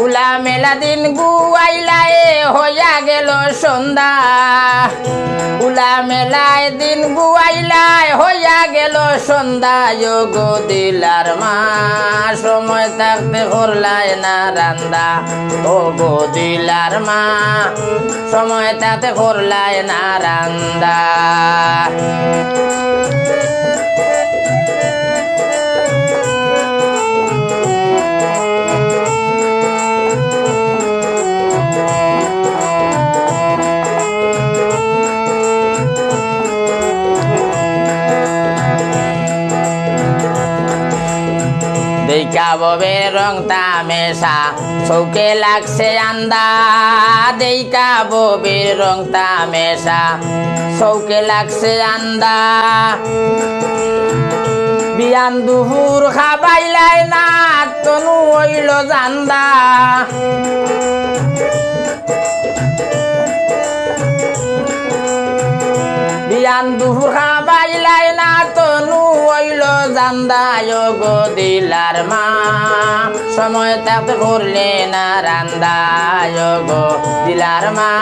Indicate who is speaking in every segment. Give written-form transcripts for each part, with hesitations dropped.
Speaker 1: উলা মেলা দিন গুয়াইলায় হইয়া গেল সন্ধ্যা উলা মেলায় দিন গুয়াইলায় হইয়া গেল সন্ধ্যা গো দিলার মা সময় থাকতে করলাই না রান্দা ও গো দিলার মা সময় থাকতে করলাই না রান্দা দেখা ববে রং তামেশা চৌকে লাগছে আন্দা দেখা ববে রং তামেশা চৌকে লাগছে আন্দা বিয়ান দুপুর খাবাইলাই না তনু হইল জান্দা বিয়ান দুপুর খাবাইলাই না তনু হইল জান্দা গো দিলার মা সময় থাকতে করলে না রান্দা গো দিলার মা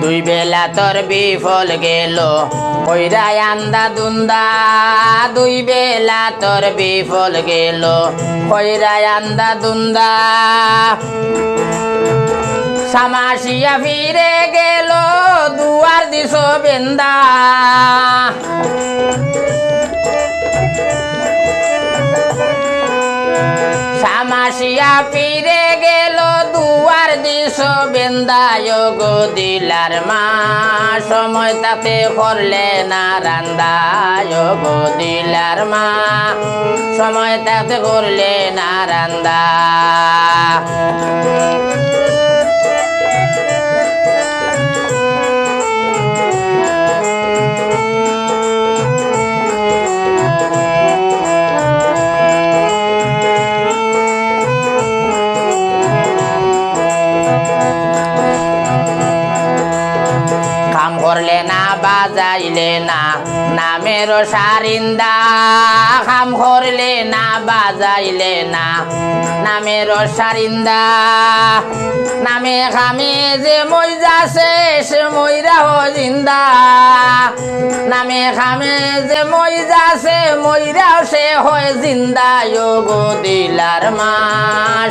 Speaker 1: দুই বেলা তোর বিফল গেল কইরা আন্দা দুন্দা দুই বেলা তোর বিফল গেল কইরা আন্দা দুন্দা সামাসিয়া ফিরে গেল দুয়ার দিস বেন্দা সামাসিয়া ফিরে গেল দুয়ার দিস বেন্দা গো দিলার মা সময় তাতে করলে না রান্দা গো দিলার মা সময় তাতে করলে না রান্দা করলে না বাজাইলে না নামের সারিন্দা খাম করলে না বাজাইলে না নামের সারিন্দা নামে খামে যে মই যাচ্ছে সে মইরা হ জিন্দা নামে খামে যে মই যাচ্ছে মইরা সে হয় জিন্দা গো দিলার মা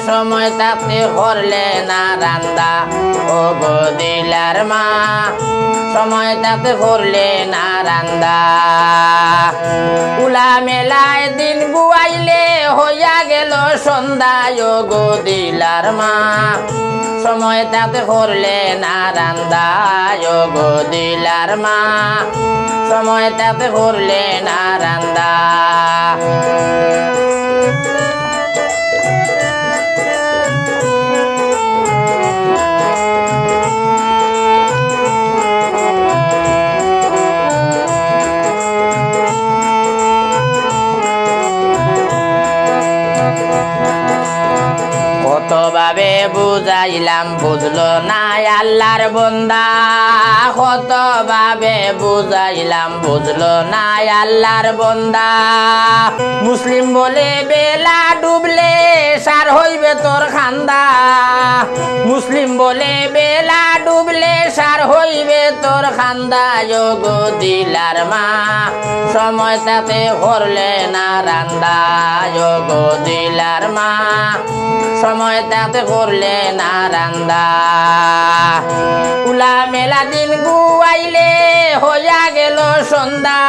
Speaker 1: সময় থাকতে করলে না রান্দা ও গো দিলার মা সময় থাকতে করলে না রান্দা উলা মেলায় দিন গুয়াইলে হইয়া গেল সন্ধ্যা গো দিলার মা সময় থাকতে করলে না রান্দা গো দিলার মা সময় থাকতে করলে না রান্দা কতভাবে বুঝাইলাম বুঝলো না আল্লাহর বন্দা কতভাবে বুঝাইলাম বুঝলো না আল্লাহর বন্দা মুসলিম বলে বেলা ডুবলে সার হইবে তোর খান্দা মুসলিম বলে বেলা ডুবলে সার হইবে তোর খান্দা গো দিলার মা সময় তাতে করলে না রান্দা গো দিলার মা সময় তাতে করলে না রান্দা উলা মেলা দিন গুয়াইলে হইয়া গেল সন্ধ্যা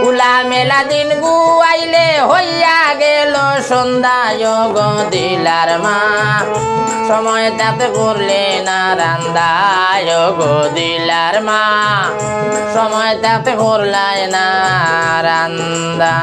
Speaker 1: উলা মেলা দিন গুয়াইলে হইয়া গেল সন্ধ্যা গো দিলার মা সময় তাতে করলে না রান্দা গো দিলার মা সময় তাতে করলে না রান্দা।